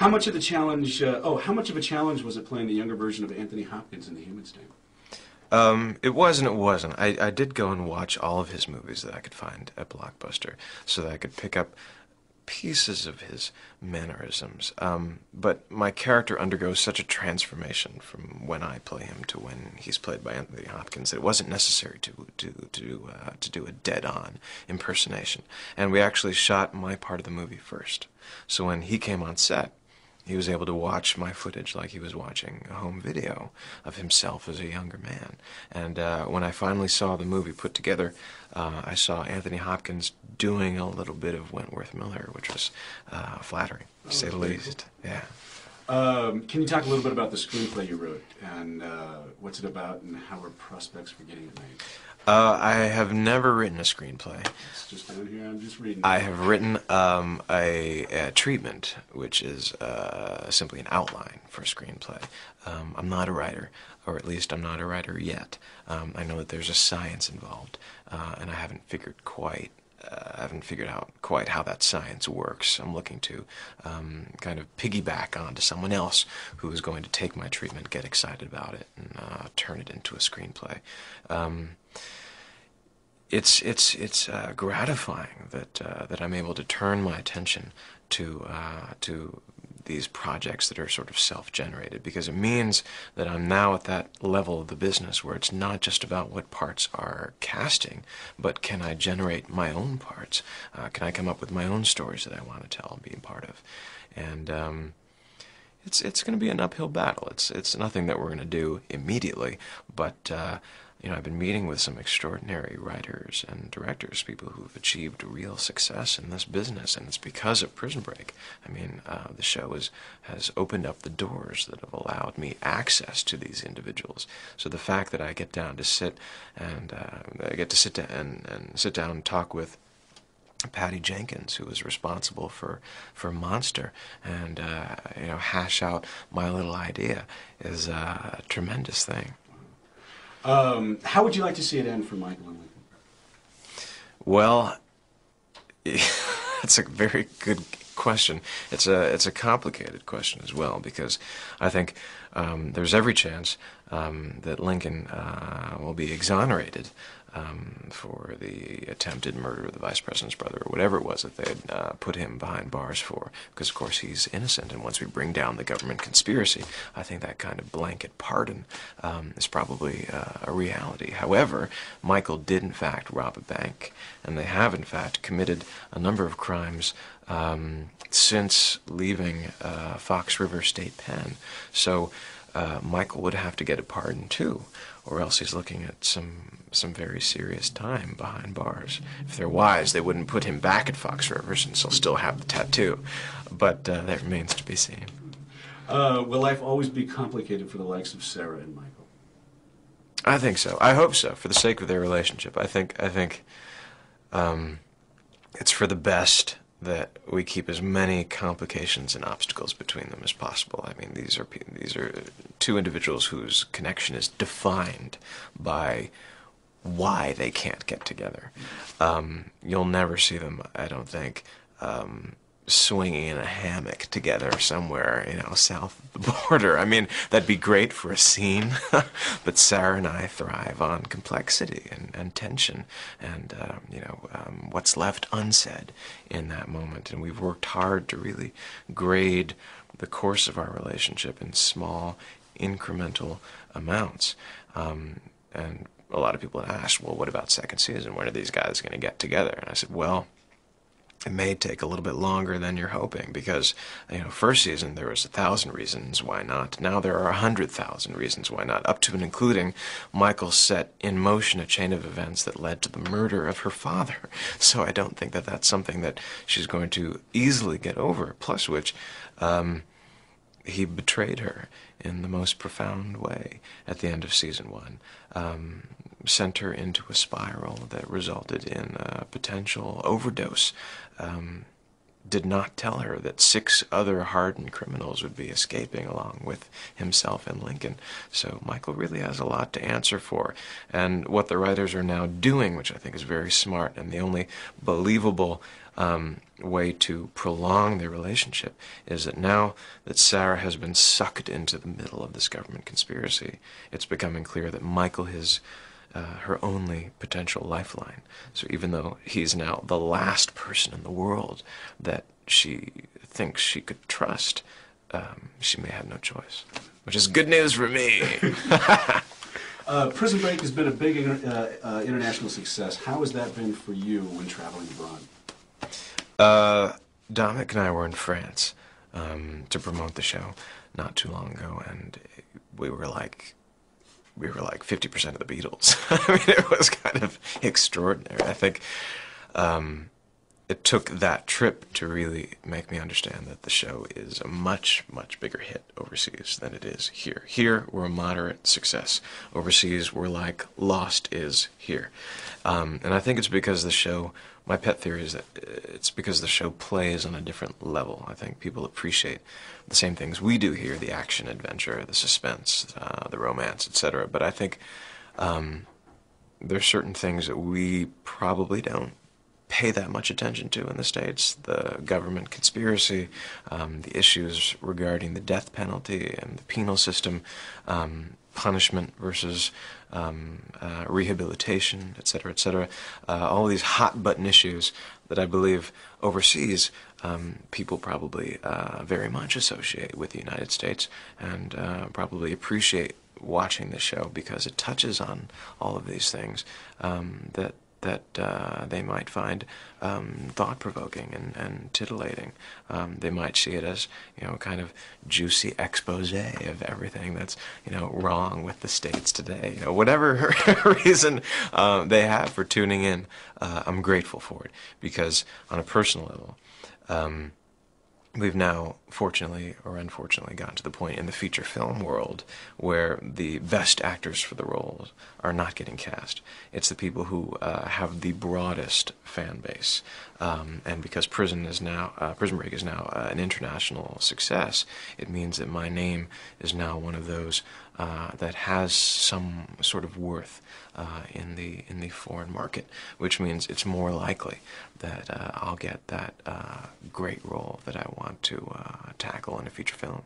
How much of the challenge? How much of a challenge was it playing the younger version of Anthony Hopkins in The Human's Game? It was and it wasn't. I did go and watch all of his movies that I could find at Blockbuster so that I could pick up pieces of his mannerisms. But my character undergoes such a transformation from when I play him to when he's played by Anthony Hopkins that it wasn't necessary to do a dead-on impersonation. And we actually shot my part of the movie first. So when he came on set, he was able to watch my footage like he was watching a home video of himself as a younger man. And when I finally saw the movie put together, I saw Anthony Hopkins doing a little bit of Wentworth Miller, which was flattering, to say the least. Yeah. Can you talk a little bit about the screenplay you wrote, and what's it about, and how are prospects for getting it made? I have never written a screenplay. It's just down here, I'm just reading. I have written a treatment, which is simply an outline for a screenplay. I'm not a writer, or at least I'm not a writer yet. I know that there's a science involved, and I haven't figured out quite how that science works. I'm looking to kind of piggyback onto someone else who is going to take my treatment, get excited about it, and turn it into a screenplay. It's gratifying that I'm able to turn my attention to these projects that are sort of self-generated, because it means that I'm now at that level of the business where it's not just about what parts are casting, but can I generate my own parts? Can I come up with my own stories that I want to tell and be a part of? And it's going to be an uphill battle. It's nothing that we're going to do immediately, but I've been meeting with some extraordinary writers and directors, people who've achieved real success in this business, and it's because of Prison Break. I mean, the show has opened up the doors that have allowed me access to these individuals. So the fact that I get down to sit and sit down and talk with Patty Jenkins, who was responsible for Monster, and hash out my little idea is a tremendous thing. How would you like to see it end for Michael and Lincoln? Well, that's a very good question. It's a complicated question as well, because I think there's every chance that Lincoln will be exonerated for the attempted murder of the vice president's brother, or whatever it was that they had put him behind bars for, because of course he's innocent, and once we bring down the government conspiracy, I think that kind of blanket pardon is probably a reality. However, Michael did in fact rob a bank, and they have in fact committed a number of crimes since leaving Fox River State Pen. So Michael would have to get a pardon too, or else he's looking at some very serious time behind bars. If they're wise, they wouldn't put him back at Fox River, since he'll still have the tattoo. But that remains to be seen. Will life always be complicated for the likes of Sarah and Michael? I think so. I hope so, for the sake of their relationship. I think it's for the best that we keep as many complications and obstacles between them as possible. I mean, these are two individuals whose connection is defined by why they can't get together. You'll never see them, I don't think, swinging in a hammock together somewhere, south of the border. I mean, that'd be great for a scene, but Sarah and I thrive on complexity and tension and, what's left unsaid in that moment. And we've worked hard to really grade the course of our relationship in small, incremental amounts. And a lot of people have asked, well, what about second season? When are these guys going to get together? And I said, well, it may take a little bit longer than you're hoping, because, first season there was 1,000 reasons why not. Now there are 100,000 reasons why not, up to and including Michael set in motion a chain of events that led to the murder of her father. So I don't think that that's something that she's going to easily get over, plus which he betrayed her in the most profound way at the end of season 1. Sent her into a spiral that resulted in a potential overdose. did not tell her that 6 other hardened criminals would be escaping along with himself and Lincoln. So Michael really has a lot to answer for. And what the writers are now doing, which I think is very smart, and the only believable way to prolong their relationship, is that now that Sarah has been sucked into the middle of this government conspiracy, it's becoming clear that Michael is her only potential lifeline. So even though he's now the last person in the world that she thinks she could trust, she may have no choice. Which is good news for me. Prison Break has been a big international success. How has that been for you when traveling abroad? Dominic and I were in France to promote the show not too long ago, and we were like 50% of the Beatles. I mean, it was kind of extraordinary. I think it took that trip to really make me understand that the show is a much, much bigger hit overseas than it is here. Here, we're a moderate success. Overseas, we're like Lost is here. And I think it's because the show, my pet theory is that it's because the show plays on a different level. I think people appreciate the same things we do here, the action, adventure, the suspense, the romance, etc. But I think there's certain things that we probably don't pay that much attention to in the States. The government conspiracy, the issues regarding the death penalty and the penal system, punishment versus rehabilitation, etc., etc. All these hot-button issues that I believe overseas people probably very much associate with the United States, and probably appreciate watching the show because it touches on all of these things that they might find thought-provoking and titillating. They might see it as, kind of juicy expose of everything that's, wrong with the States today. Whatever reason they have for tuning in, I'm grateful for it, because on a personal level, we've now, fortunately or unfortunately, gotten to the point in the feature film world where the best actors for the roles are not getting cast. It's the people who have the broadest fan base. And because Prison Break is now an international success, it means that my name is now one of those that has some sort of worth in the foreign market, which means it's more likely that I'll get that great role that I want to tackle in a feature film.